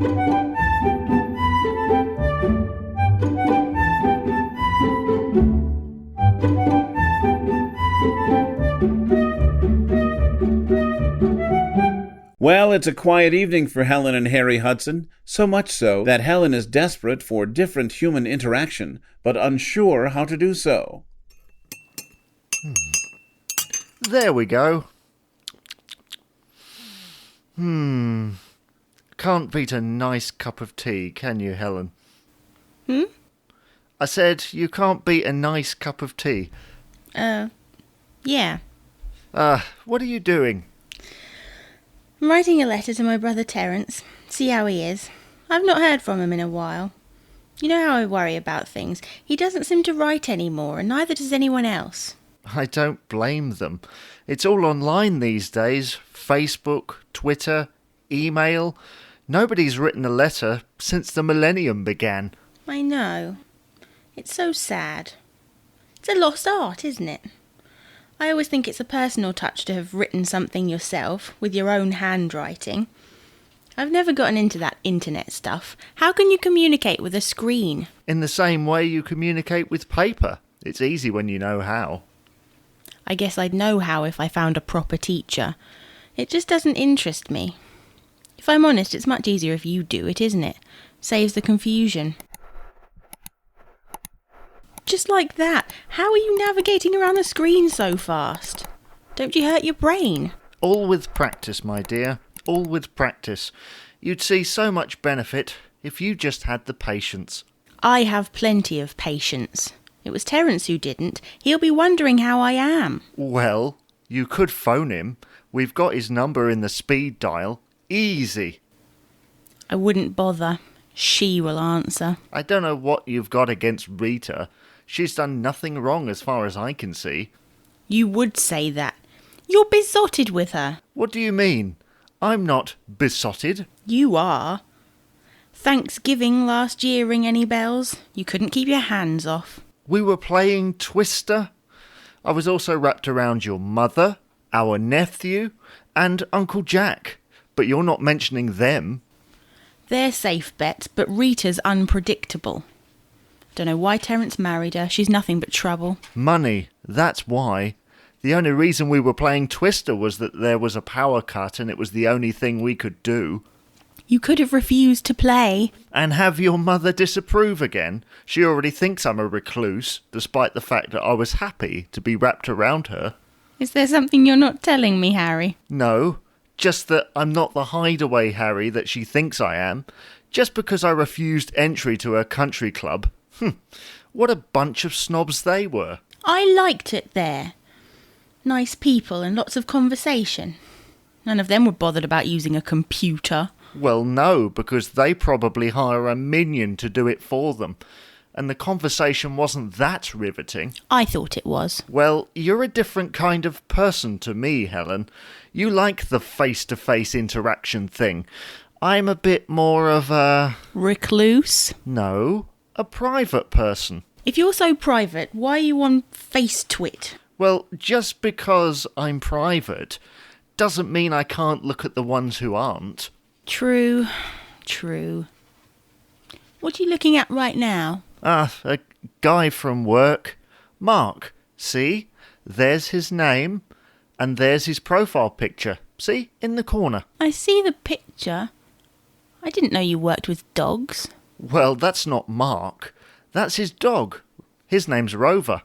Well, it's a quiet evening for Helen and Harry Hudson, so much so that Helen is desperate for different human interaction, but unsure how to do so. There we go. Can't beat a nice cup of tea, can you, Helen? I said you can't beat a nice cup of tea. Yeah. What are you doing? I'm writing a letter to my brother Terrance, see how he is. I've not heard from him in a while. You know how I worry about things. He doesn't seem to write anymore, and neither does anyone else. I don't blame them. It's all online these days. Facebook, Twitter, email. Nobody's written a letter since the millennium began. I know. It's so sad. It's a lost art, isn't it? I always think it's a personal touch to have written something yourself, with your own handwriting. I've never gotten into that internet stuff. How can you communicate with a screen? In the same way you communicate with paper. It's easy when you know how. I guess I'd know how if I found a proper teacher. It just doesn't interest me. If I'm honest, it's much easier if you do it, isn't it? Saves the confusion. Just like that. How are you navigating around the screen so fast? Don't you hurt your brain? All with practice, my dear. All with practice. You'd see so much benefit if you just had the patience. I have plenty of patience. It was Terrance who didn't. He'll be wondering how I am. Well, you could phone him. We've got his number in the speed dial. Easy. I wouldn't bother. She will answer. I don't know what you've got against Rita. She's done nothing wrong as far as I can see. You would say that. You're besotted with her. What do you mean? I'm not besotted. You are. Thanksgiving last year ring any bells? You couldn't keep your hands off. We were playing Twister. I was also wrapped around your mother, our nephew, and Uncle Jack. But you're not mentioning them. They're safe bets, but Rita's unpredictable. Don't know why Terrance married her. She's nothing but trouble. Money, that's why. The only reason we were playing Twister was that there was a power cut and it was the only thing we could do. You could have refused to play. And have your mother disapprove again? She already thinks I'm a recluse, despite the fact that I was happy to be wrapped around her. Is there something you're not telling me, Harry? No, just that I'm not the hideaway Harry that she thinks I am. Just because I refused entry to her country club. What a bunch of snobs they were. I liked it there. Nice people and lots of conversation. None of them were bothered about using a computer. Well, no, because they probably hire a minion to do it for them. And the conversation wasn't that riveting. I thought it was. Well, you're a different kind of person to me, Helen. You like the face-to-face interaction thing. I'm a bit more of a... Recluse? No, a private person. If you're so private, why are you on FaceTwit? Well, just because I'm private doesn't mean I can't look at the ones who aren't. True. What are you looking at right now? A guy from work. Mark. See? There's his name. And there's his profile picture. See? In the corner. I see the picture. I didn't know you worked with dogs. Well, that's not Mark. That's his dog. His name's Rover.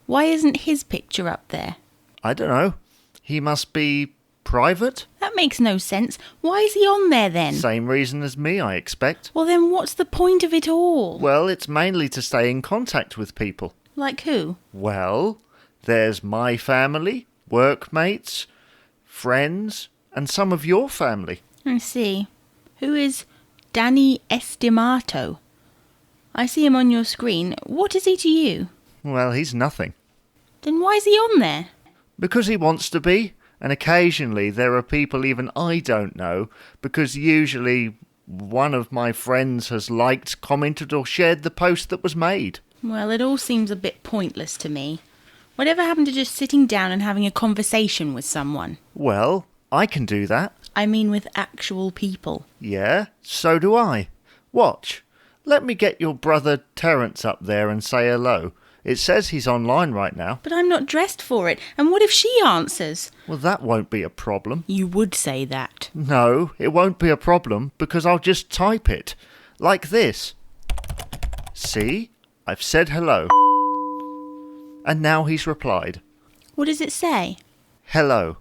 Why isn't his picture up there? I don't know. He must be private? That makes no sense. Why is he on there then? Same reason as me, I expect. Well then what's the point of it all? Well, it's mainly to stay in contact with people. Like who? Well, there's my family, workmates, friends, and some of your family. I see. Who is Danny Estimato? I see him on your screen. What is he to you? Well, he's nothing. Then why is he on there? Because he wants to be, and occasionally there are people even I don't know, because usually one of my friends has liked, commented or shared the post that was made. Well, it all seems a bit pointless to me. Whatever happened to just sitting down and having a conversation with someone? Well, I can do that. I mean with actual people. Yeah, so do I. Watch. Let me get your brother Terrance up there and say hello. It says he's online right now. But I'm not dressed for it, and what if she answers? Well, that won't be a problem. You would say that. No, it won't be a problem because I'll just type it. Like this. See? I've said hello. And now he's replied. What does it say? Hello.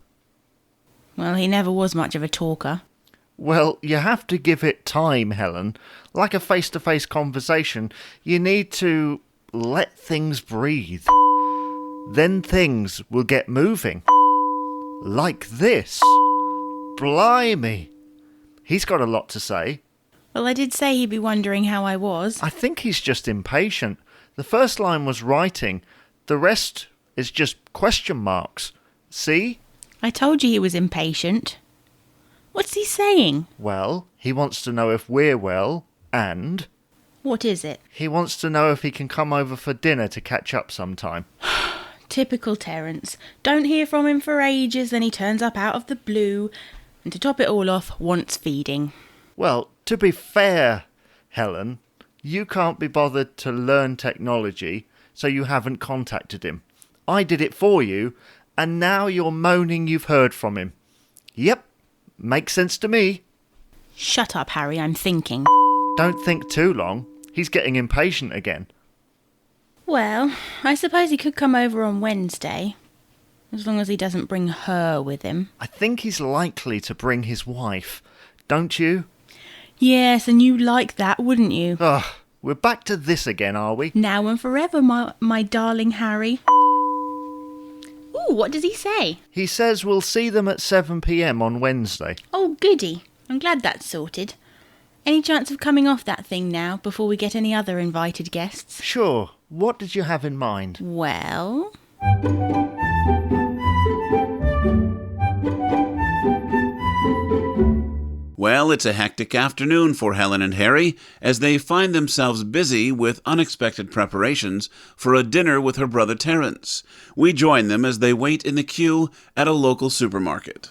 Well, he never was much of a talker. Well, you have to give it time, Helen. Like a face-to-face conversation, you need to let things breathe. Then things will get moving. Like this. Blimey. He's got a lot to say. Well, I did say he'd be wondering how I was. I think he's just impatient. The first line was writing. The rest is just question marks. See? I told you he was impatient. What's he saying? Well, he wants to know if we're well, and What is it? he wants to know if he can come over for dinner to catch up sometime. Typical Terrance. Don't hear from him for ages, then he turns up out of the blue, and to top it all off, wants feeding. Well, to be fair, Helen, you can't be bothered to learn technology, so you haven't contacted him. I did it for you, and now you're moaning you've heard from him. Yep, makes sense to me. Shut up, Harry, I'm thinking. Don't think too long. He's getting impatient again. Well, I suppose he could come over on Wednesday, as long as he doesn't bring her with him. I think he's likely to bring his wife, don't you? Yes, and you like that, wouldn't you? Ugh, we're back to this again, are we? Now and forever, my darling Harry. Ooh, what does he say? He says we'll see them at 7 p.m. on Wednesday. Oh, goody. I'm glad that's sorted. Any chance of coming off that thing now, before we get any other invited guests? Sure. What did you have in mind? Well... Well, it's a hectic afternoon for Helen and Harry as they find themselves busy with unexpected preparations for a dinner with her brother Terrance. We join them as they wait in the queue at a local supermarket.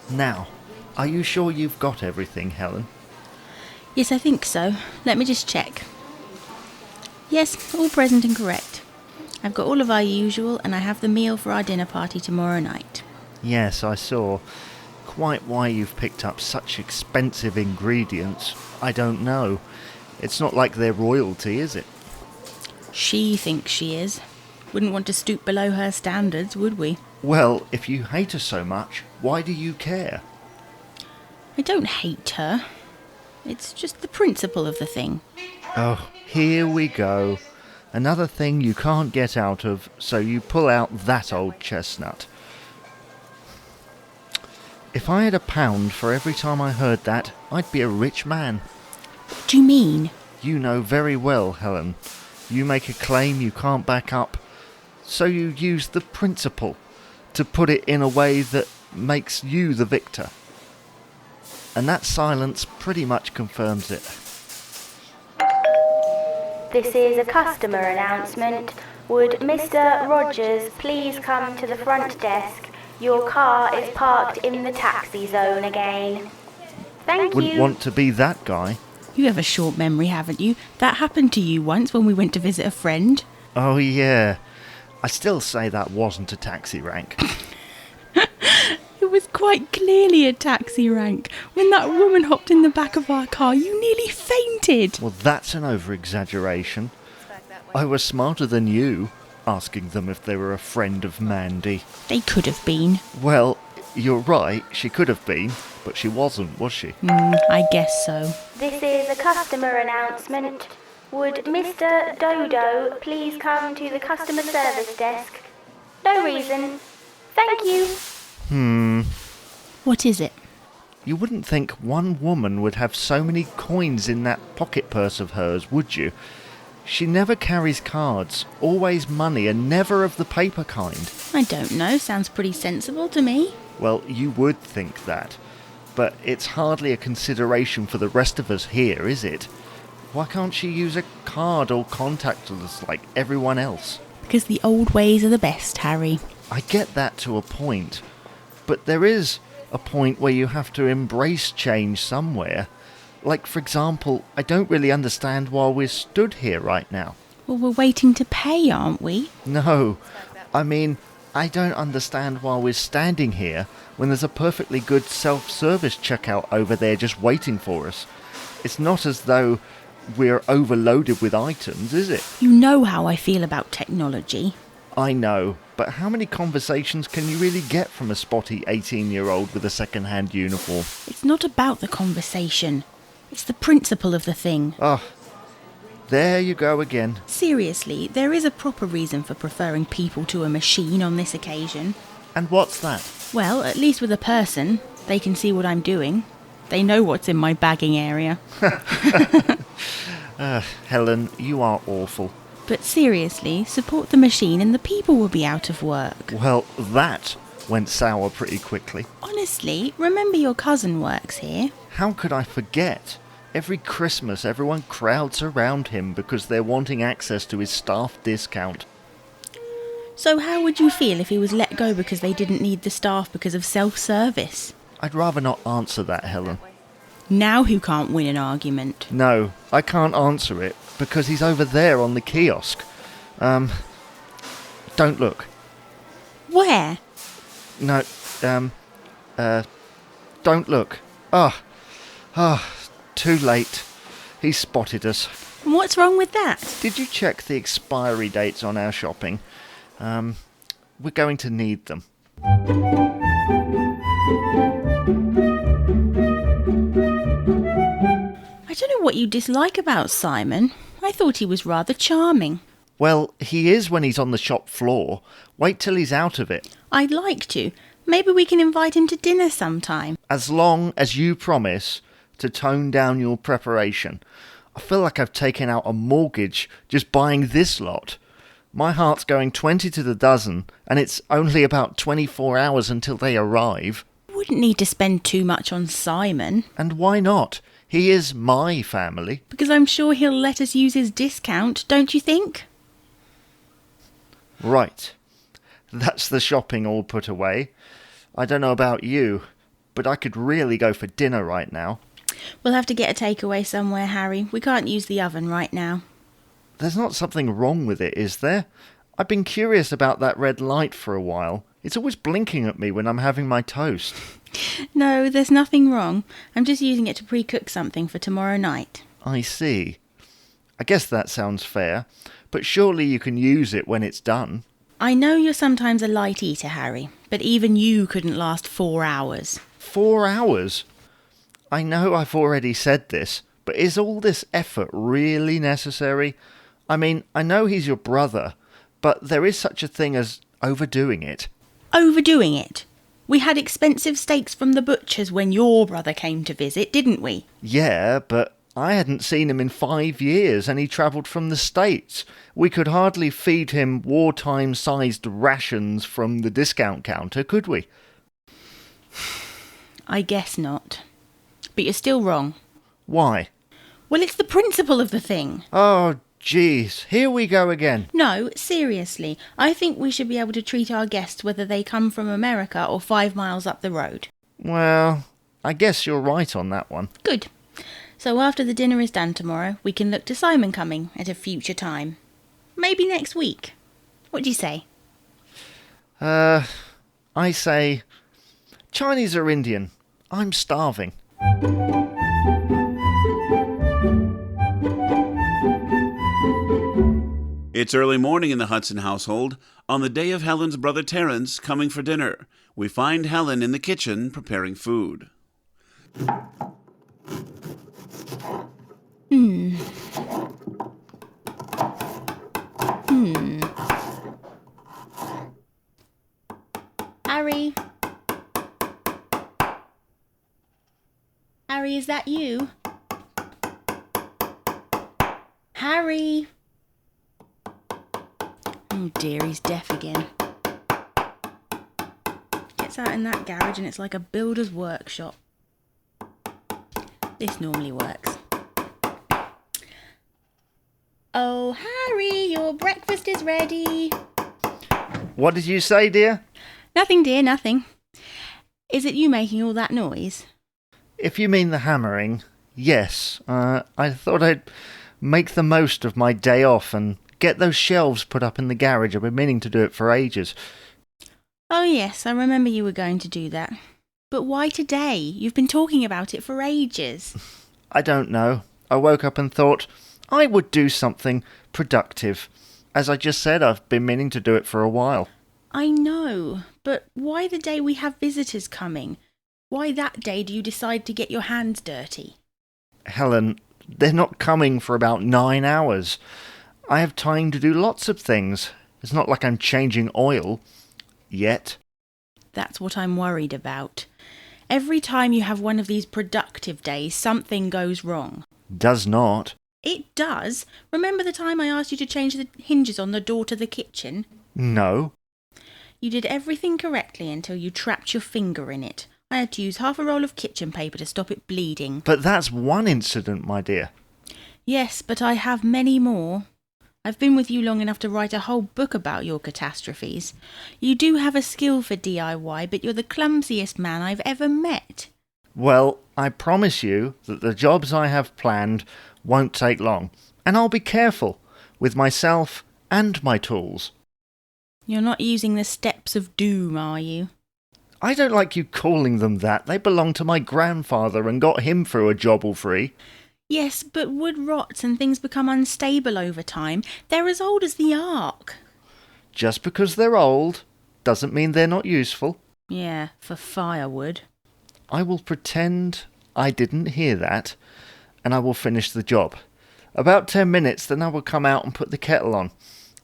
Now, are you sure you've got everything, Helen? Yes, I think so. Let me just check. Yes, all present and correct. I've got all of our usual, and I have the meal for our dinner party tomorrow night. Yes, I saw. Quite why you've picked up such expensive ingredients, I don't know. It's not like they're royalty, is it? She thinks she is. Wouldn't want to stoop below her standards, would we? Well, if you hate her so much, why do you care? I don't hate her. It's just the principle of the thing. Oh, here we go. Another thing you can't get out of, so you pull out that old chestnut. If I had £1 for every time I heard that, I'd be a rich man. What do you mean? You know very well, Helen. You make a claim you can't back up, so you use the principle to put it in a way that makes you the victor. And that silence pretty much confirms it. This is a customer announcement. Would Mr. Rogers please come to the front desk? Your car is parked in the taxi zone again. Thank Wouldn't you. want to be that guy. You have a short memory, haven't you? That happened to you once when we went to visit a friend. Oh yeah. I still say that wasn't a taxi rank. It was quite clearly a taxi rank. When that woman hopped in the back of our car, you nearly fainted. Well, that's an over-exaggeration. I was smarter than you, asking them if they were a friend of Mandy. They could have been. Well, you're right, she could have been, but she wasn't, was she? I guess so. This is a customer announcement. Would Mr. Dodo please come to the customer service desk? No reason. Thank you. What is it? You wouldn't think one woman would have so many coins in that pocket purse of hers, would you? She never carries cards, always money and never of the paper kind. I don't know, sounds pretty sensible to me. Well, you would think that, but it's hardly a consideration for the rest of us here, is it? Why can't she use a card or contact us like everyone else? Because the old ways are the best, Harry. I get that to a point, But there is a point where you have to embrace change somewhere. Like, for example, I don't really understand why we're stood here right now. Well, we're waiting to pay, aren't we? No, I mean, I don't understand why we're standing here when there's a perfectly good self-service checkout over there just waiting for us. It's not as though we're overloaded with items, is it? You know how I feel about technology. I know, but how many conversations can you really get from a spotty 18-year-old with a second-hand uniform? It's not about the conversation. It's the principle of the thing. Oh, there you go again. Seriously, there is a proper reason for preferring people to a machine on this occasion. And what's that? Well, at least with a person, they can see what I'm doing. They know what's in my bagging area. Helen, you are awful. But seriously, support the machine and the people will be out of work. Well, that went sour pretty quickly. Honestly, remember your cousin works here. How could I forget? Every Christmas, everyone crowds around him because they're wanting access to his staff discount. So how would you feel if he was let go because they didn't need the staff because of self-service? I'd rather not answer that, Helen. Now who can't win an argument? No, I can't answer it because he's over there on the kiosk. Don't look. Where? No, don't look. Too late. He spotted us. And what's wrong with that? Did you check the expiry dates on our shopping? We're going to need them. I don't know what you dislike about Simon. I thought he was rather charming. Well, he is when he's on the shop floor. Wait till he's out of it. I'd like to. Maybe we can invite him to dinner sometime. As long as you promise to tone down your preparation. I feel like I've taken out a mortgage just buying this lot. My heart's going 20 to the dozen, and it's only about 24 hours until they arrive. Wouldn't need to spend too much on Simon. And why not? He is my family. Because I'm sure he'll let us use his discount, don't you think? Right. That's the shopping all put away. I don't know about you, but I could really go for dinner right now. We'll have to get a takeaway somewhere, Harry. We can't use the oven right now. There's not something wrong with it, is there? I've been curious about that red light for a while. It's always blinking at me when I'm having my toast. No, there's nothing wrong. I'm just using it to pre-cook something for tomorrow night. I see. I guess that sounds fair, but surely you can use it when it's done. I know you're sometimes a light eater, Harry, but even you couldn't last 4 hours. 4 hours? I know I've already said this, but is all this effort really necessary? I mean, I know he's your brother, but there is such a thing as overdoing it. Overdoing it? We had expensive steaks from the butcher's when your brother came to visit, didn't we? Yeah, but I hadn't seen him in 5 years and he travelled from the States. We could hardly feed him wartime-sized rations from the discount counter, could we? I guess not. But you're still wrong. Why? Well, it's the principle of the thing. Oh, jeez. Here we go again. No, seriously. I think we should be able to treat our guests whether they come from America or 5 miles up the road. Well, I guess you're right on that one. Good. So after the dinner is done tomorrow, we can look to Simon coming at a future time. Maybe next week. What do you say? I say Chinese or Indian. I'm starving. It's early morning in the Hudson household, on the day of Helen's brother Terrance coming for dinner. We find Helen in the kitchen preparing food. Harry? Harry, is that you? Harry? Oh dear, he's deaf again. Gets out in that garage and it's like a builder's workshop. This normally works. Oh, Harry, your breakfast is ready. What did you say, dear? Nothing, dear, nothing. Is it you making all that noise? If you mean the hammering, yes. I thought I'd make the most of my day off and get those shelves put up in the garage. I've been meaning to do it for ages. Oh yes, I remember you were going to do that. But why today? You've been talking about it for ages. I don't know. I woke up and thought I would do something productive. As I just said, I've been meaning to do it for a while. I know, but why the day we have visitors coming? Why that day do you decide to get your hands dirty? Helen, they're not coming for about 9 hours. I have time to do lots of things. It's not like I'm changing oil. Yet. That's what I'm worried about. Every time you have one of these productive days, something goes wrong. Does not. It does. Remember the time I asked you to change the hinges on the door to the kitchen? No. You did everything correctly until you trapped your finger in it. I had to use half a roll of kitchen paper to stop it bleeding. But that's one incident, my dear. Yes, but I have many more. I've been with you long enough to write a whole book about your catastrophes. You do have a skill for DIY, but you're the clumsiest man I've ever met. Well, I promise you that the jobs I have planned won't take long. And I'll be careful with myself and my tools. You're not using the steps of doom, are you? I don't like you calling them that. They belong to my grandfather and got him through a job all free. Yes, but wood rots and things become unstable over time. They're as old as the Ark. Just because they're old doesn't mean they're not useful. Yeah, for firewood. I will pretend I didn't hear that, and I will finish the job. About 10 minutes, then I will come out and put the kettle on.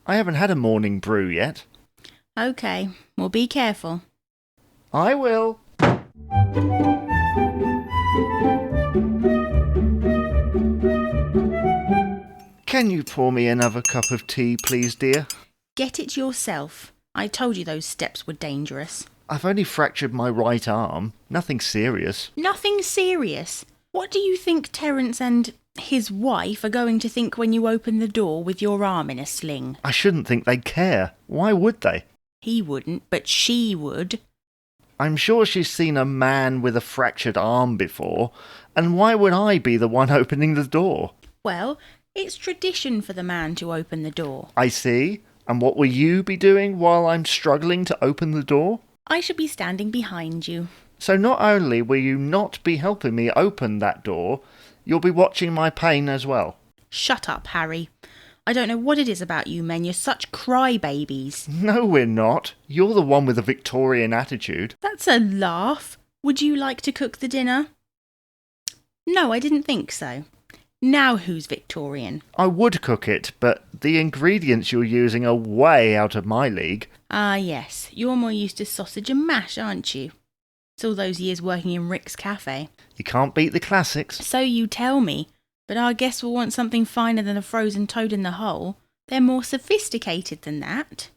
I haven't had a morning brew yet. OK, well be careful. I will. Can you pour me another cup of tea, please, dear? Get it yourself. I told you those steps were dangerous. I've only fractured my right arm. Nothing serious. Nothing serious. What do you think Terrance and his wife are going to think when you open the door with your arm in a sling? I shouldn't think they'd care. Why would they? He wouldn't, but she would. I'm sure she's seen a man with a fractured arm before, and why would I be the one opening the door? Well, it's tradition for the man to open the door. I see. And what will you be doing while I'm struggling to open the door? I should be standing behind you. So not only will you not be helping me open that door, you'll be watching my pain as well. Shut up, Harry. I don't know what it is about you men. You're such crybabies. No, we're not. You're the one with a Victorian attitude. That's a laugh. Would you like to cook the dinner? No, I didn't think so. Now who's Victorian? I would cook it, but the ingredients you're using are way out of my league. Ah, yes. You're more used to sausage and mash, aren't you? It's all those years working in Rick's cafe. You can't beat the classics. So you tell me. But our guests will want something finer than a frozen toad in the hole. They're more sophisticated than that.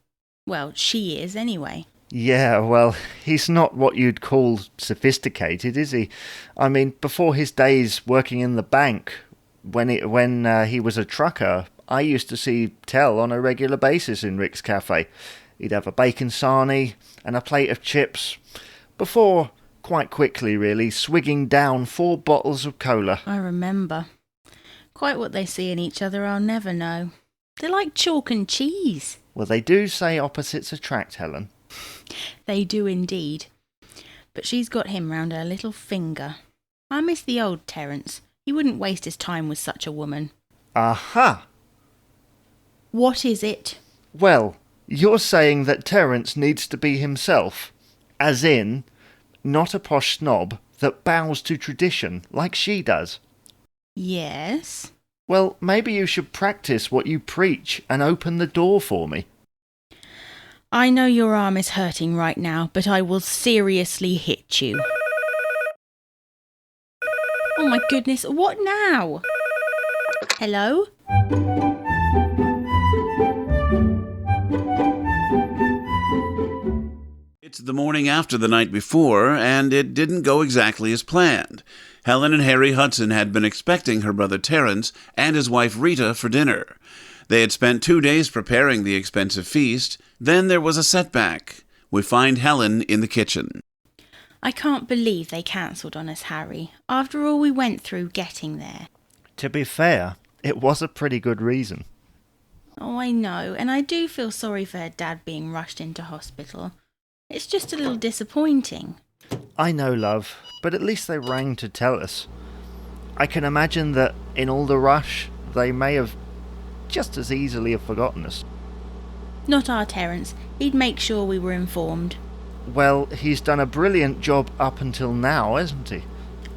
Well, she is, anyway. Yeah, well, he's not what you'd call sophisticated, is he? I mean, before his days working in the bank, when he was a trucker, I used to see Tell on a regular basis in Rick's cafe. He'd have a bacon sarnie and a plate of chips, before, quite quickly really, swigging down 4 bottles of cola. I remember. Quite what they see in each other I'll never know. They're like chalk and cheese. Well, they do say opposites attract, Helen. They do indeed. But she's got him round her little finger. I miss the old Terrance. He wouldn't waste his time with such a woman. Aha! What is it? Well, you're saying that Terrance needs to be himself. As in, not a posh snob that bows to tradition like she does. Yes? Well, maybe you should practice what you preach and open the door for me. I know your arm is hurting right now, but I will seriously hit you. Oh my goodness, what now? Hello? It's the morning after the night before, and it didn't go exactly as planned. Helen and Harry Hudson had been expecting her brother Terrance and his wife Rita for dinner. They had spent 2 days preparing the expensive feast. Then there was a setback. We find Helen in the kitchen. I can't believe they cancelled on us, Harry, after all we went through getting there. To be fair, it was a pretty good reason. Oh, I know, and I do feel sorry for her dad being rushed into hospital. It's just a little disappointing. I know, love, but at least they rang to tell us. I can imagine that in all the rush, they may have just as easily have forgotten us. Not our Terrance. He'd make sure we were informed. Well, he's done a brilliant job up until now, hasn't he?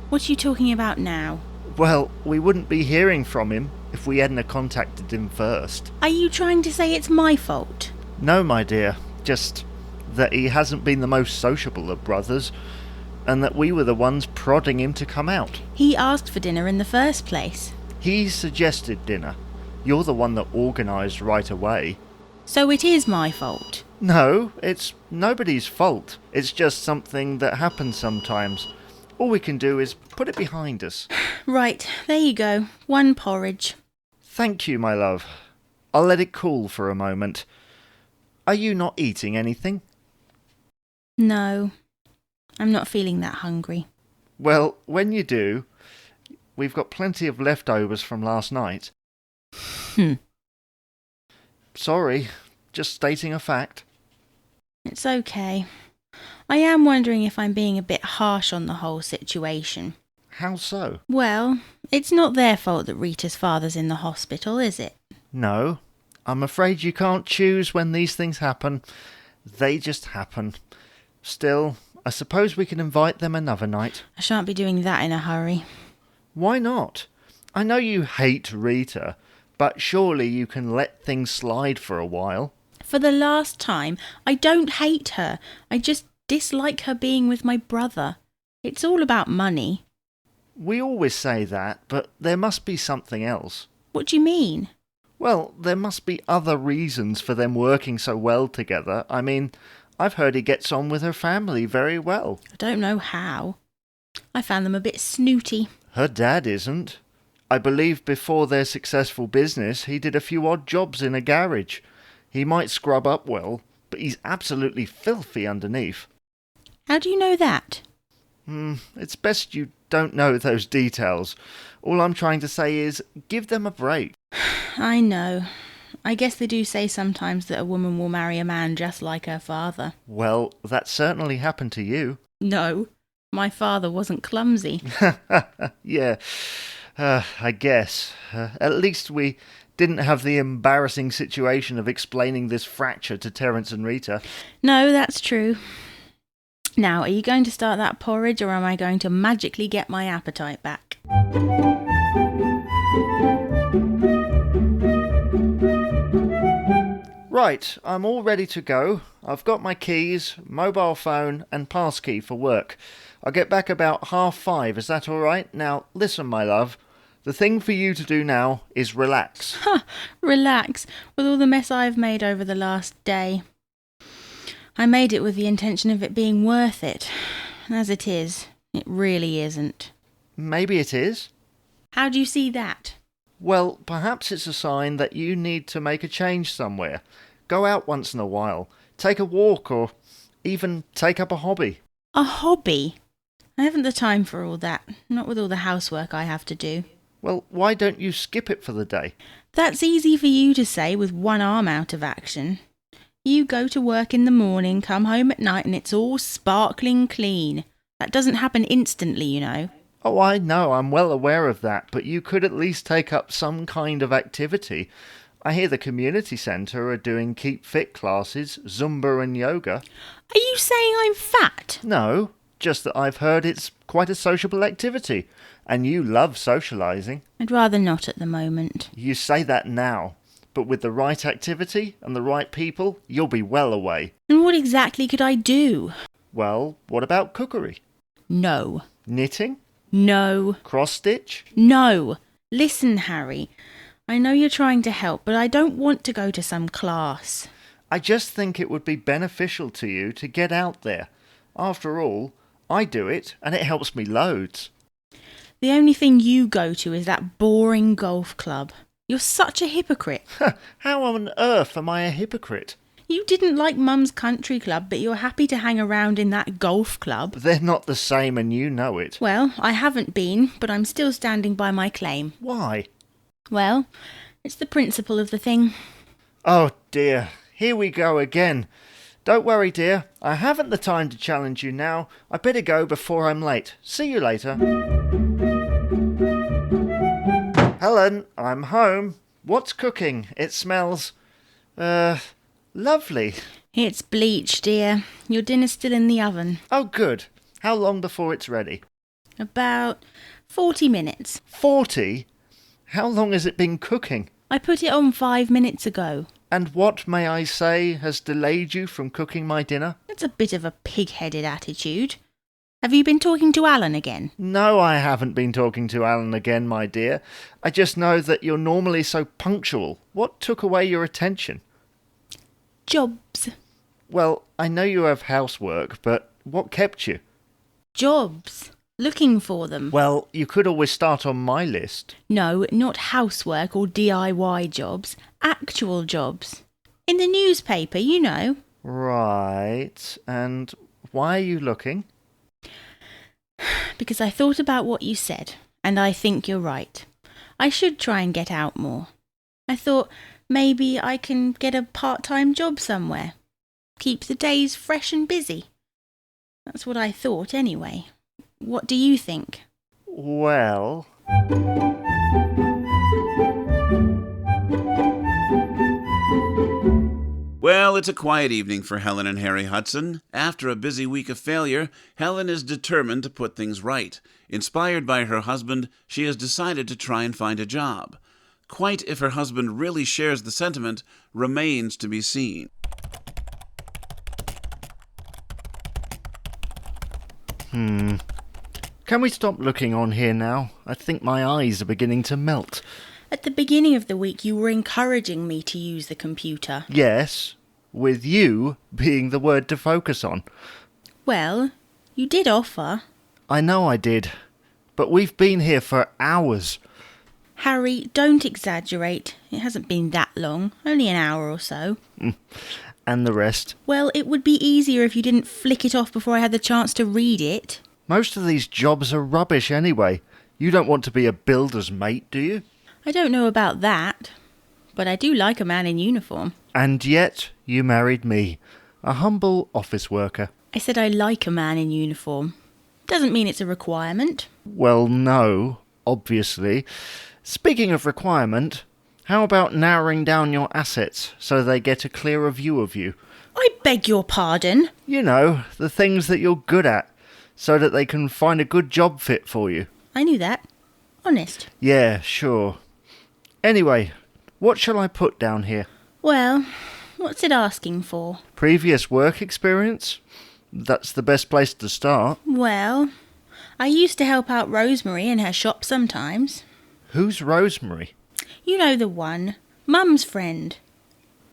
What are you talking about now? Well, we wouldn't be hearing from him if we hadn't contacted him first. Are you trying to say it's my fault? No, my dear, just that he hasn't been the most sociable of brothers, and that we were the ones prodding him to come out. He asked for dinner in the first place. He suggested dinner. You're the one that organised right away. So it is my fault. No, it's nobody's fault. It's just something that happens sometimes. All we can do is put it behind us. Right, there you go. One porridge. Thank you, my love. I'll let it cool for a moment. Are you not eating anything? No, I'm not feeling that hungry. Well, when you do, we've got plenty of leftovers from last night. Sorry, just stating a fact. It's okay. I am wondering if I'm being a bit harsh on the whole situation. How so? Well, it's not their fault that Rita's father's in the hospital, is it? No, I'm afraid you can't choose when these things happen. They just happen. Still, I suppose we can invite them another night. I shan't be doing that in a hurry. Why not? I know you hate Rita, but surely you can let things slide for a while. For the last time, I don't hate her. I just dislike her being with my brother. It's all about money. We always say that, but there must be something else. What do you mean? Well, there must be other reasons for them working so well together. I mean, I've heard he gets on with her family very well. I don't know how. I found them a bit snooty. Her dad isn't. I believe before their successful business, he did a few odd jobs in a garage. He might scrub up well, but he's absolutely filthy underneath. How do you know that? It's best you don't know those details. All I'm trying to say is, give them a break. I know. I guess they do say sometimes that a woman will marry a man just like her father. Well, that certainly happened to you. No, my father wasn't clumsy. Yeah, I guess. At least we didn't have the embarrassing situation of explaining this fracture to Terrance and Rita. No, that's true. Now, are you going to start that porridge, or am I going to magically get my appetite back? Right, I'm all ready to go. I've got my keys, mobile phone and passkey for work. I'll get back about 5:30, is that all right? Now, listen, my love. The thing for you to do now is relax. Relax, with all the mess I've made over the last day. I made it with the intention of it being worth it. As it is, it really isn't. Maybe it is. How do you see that? Well, perhaps it's a sign that you need to make a change somewhere. Go out once in a while, take a walk, or even take up a hobby. A hobby? I haven't the time for all that, not with all the housework I have to do. Well, why don't you skip it for the day? That's easy for you to say with one arm out of action. You go to work in the morning, come home at night, and it's all sparkling clean. That doesn't happen instantly, you know. Oh, I know, I'm well aware of that, but you could at least take up some kind of activity. I hear the community centre are doing keep fit classes, Zumba and yoga. Are you saying I'm fat? No, just that I've heard it's quite a sociable activity, and you love socialising. I'd rather not at the moment. You say that now, but with the right activity and the right people, you'll be well away. And what exactly could I do? Well, what about cookery? No. Knitting? No. Cross-stitch? No. Listen, Harry. I know you're trying to help, but I don't want to go to some class. I just think it would be beneficial to you to get out there. After all, I do it, and it helps me loads. The only thing you go to is that boring golf club. You're such a hypocrite. How on earth am I a hypocrite? You didn't like Mum's country club, but you're happy to hang around in that golf club. They're not the same and you know it. Well, I haven't been, but I'm still standing by my claim. Why? Well, it's the principle of the thing. Oh dear, here we go again. Don't worry, dear. I haven't the time to challenge you now. I better go before I'm late. See you later. Helen, I'm home. What's cooking? It smells... lovely. It's bleach, dear. Your dinner's still in the oven. Oh, good. How long before it's ready? About 40 minutes. 40? How long has it been cooking? I put it on 5 minutes ago. And what, may I say, has delayed you from cooking my dinner? That's a bit of a pig-headed attitude. Have you been talking to Alan again? No, I haven't been talking to Alan again, my dear. I just know that you're normally so punctual. What took away your attention? Jobs. Well, I know you have housework, but what kept you? Jobs. Looking for them. Well, you could always start on my list. No, not housework or DIY jobs. Actual jobs. In the newspaper, you know. Right. And why are you looking? Because I thought about what you said, and I think you're right. I should try and get out more. I thought maybe I can get a part-time job somewhere. Keep the days fresh and busy. That's what I thought anyway. What do you think? Well... Well, it's a quiet evening for Helen and Harry Hudson. After a busy week of failure, Helen is determined to put things right. Inspired by her husband, she has decided to try and find a job. Quite if her husband really shares the sentiment remains to be seen. Can we stop looking on here now? I think my eyes are beginning to melt. At the beginning of the week, you were encouraging me to use the computer. Yes, with you being the word to focus on. Well, you did offer. I know I did, but we've been here for hours. Harry, don't exaggerate. It hasn't been that long, only an hour or so. And the rest. Well, it would be easier if you didn't flick it off before I had the chance to read it. Most of these jobs are rubbish anyway. You don't want to be a builder's mate, do you? I don't know about that, but I do like a man in uniform. And yet you married me, a humble office worker. I said I like a man in uniform. Doesn't mean it's a requirement. Well, no, obviously. Speaking of requirement, how about narrowing down your assets so they get a clearer view of you? I beg your pardon. You know, the things that you're good at, so that they can find a good job fit for you. I knew that. Honest. Yeah, sure. Anyway, what shall I put down here? Well, what's it asking for? Previous work experience? That's the best place to start. Well, I used to help out Rosemary in her shop sometimes. Who's Rosemary? You know the one. Mum's friend.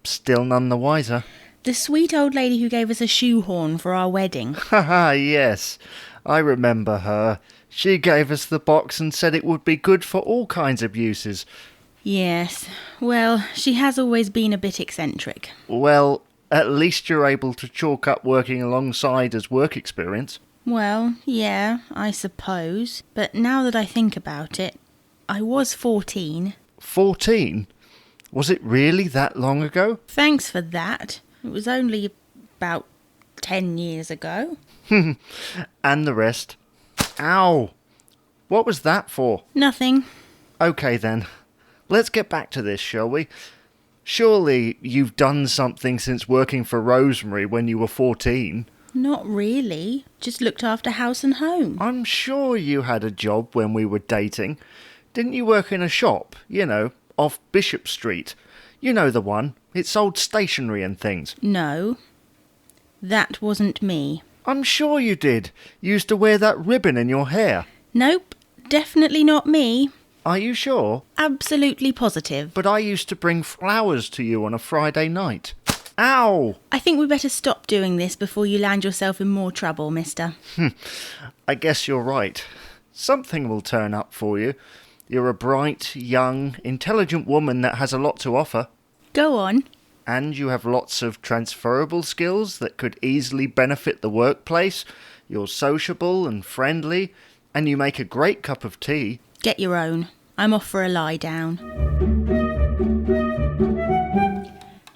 Still none the wiser. The sweet old lady who gave us a shoehorn for our wedding. Haha, yes. I remember her. She gave us the box and said it would be good for all kinds of uses. Yes. Well, she has always been a bit eccentric. Well, at least you're able to chalk up working alongside as work experience. Well, yeah, I suppose. But now that I think about it, I was 14. 14? Was it really that long ago? Thanks for that. It was only about 10 years ago. And the rest. Ow! What was that for? Nothing. OK then. Let's get back to this, shall we? Surely you've done something since working for Rosemary when you were 14. Not really. Just looked after house and home. I'm sure you had a job when we were dating. Didn't you work in a shop, you know, off Bishop Street? You know the one. It sold stationery and things. No. That wasn't me. I'm sure you did. You used to wear that ribbon in your hair. Nope. Definitely not me. Are you sure? Absolutely positive. But I used to bring flowers to you on a Friday night. Ow! I think we better stop doing this before you land yourself in more trouble, mister. I guess you're right. Something will turn up for you. You're a bright, young, intelligent woman that has a lot to offer. Go on. and you have lots of transferable skills that could easily benefit the workplace. You're sociable and friendly, and you make a great cup of tea. Get your own. I'm off for a lie down.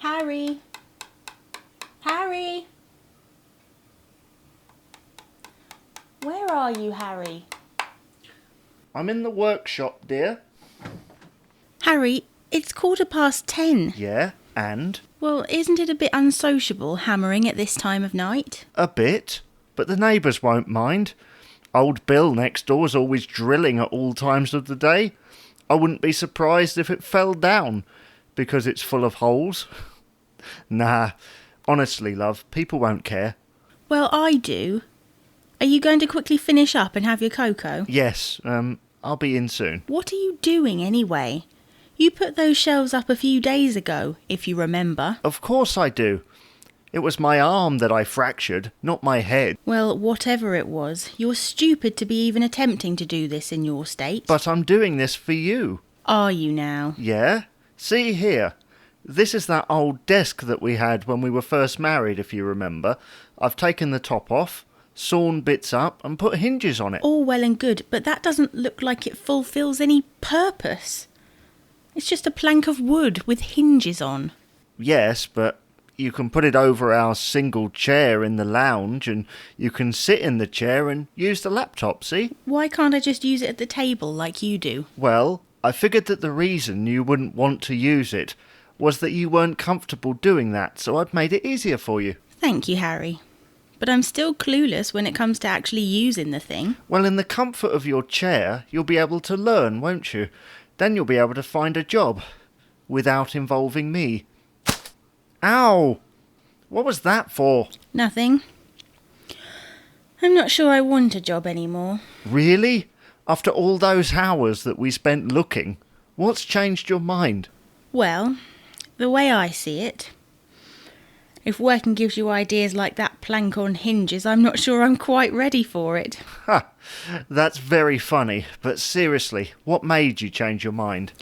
Harry? Harry? Where are you, Harry? I'm in the workshop, dear. Harry, it's 10:15. Yeah, and? Well, isn't it a bit unsociable hammering at this time of night? A bit, but the neighbours won't mind. Old Bill next door's always drilling at all times of the day. I wouldn't be surprised if it fell down, because it's full of holes. Nah, honestly, love, people won't care. Well, I do. Are you going to quickly finish up and have your cocoa? Yes, I'll be in soon. What are you doing anyway? You put those shelves up a few days ago, if you remember. Of course I do. It was my arm that I fractured, not my head. Well, whatever it was, you're stupid to be even attempting to do this in your state. But I'm doing this for you. Are you now? Yeah? See here. This is that old desk that we had when we were first married, if you remember. I've taken the top off, sawn bits up and put hinges on it. All well and good, but that doesn't look like it fulfills any purpose. It's just a plank of wood with hinges on. Yes, but you can put it over our single chair in the lounge and you can sit in the chair and use the laptop, see? Why can't I just use it at the table like you do? Well, I figured that the reason you wouldn't want to use it was that you weren't comfortable doing that, so I've made it easier for you. Thank you, Harry. But I'm still clueless when it comes to actually using the thing. Well, in the comfort of your chair, you'll be able to learn, won't you? Then you'll be able to find a job without involving me. Ow! What was that for? Nothing. I'm not sure I want a job anymore. Really? After all those hours that we spent looking, what's changed your mind? Well, the way I see it, if working gives you ideas like that plank on hinges, I'm not sure I'm quite ready for it. Ha! That's very funny, but seriously, what made you change your mind?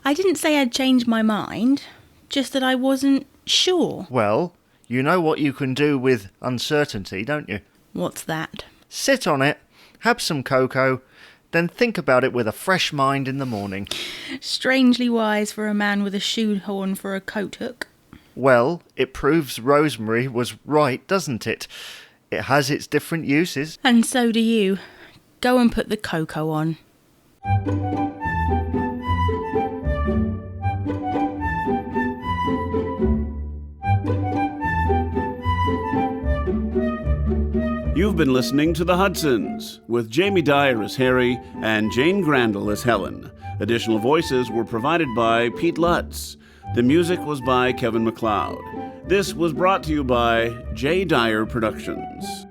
I didn't say I'd changed my mind, just that I wasn't sure. Well, you know what you can do with uncertainty, don't you? What's that? Sit on it, have some cocoa, then think about it with a fresh mind in the morning. Strangely wise for a man with a shoehorn for a coat hook. Well, it proves rosemary was right, doesn't it? It has its different uses. And so do you. Go and put the cocoa on. You've been listening to The Hudsons, with Jamie Dyer as Harry and Jane Grandle as Helen. Additional voices were provided by Pete Lutz. The music was by Kevin MacLeod. This was brought to you by J Dyer Productions.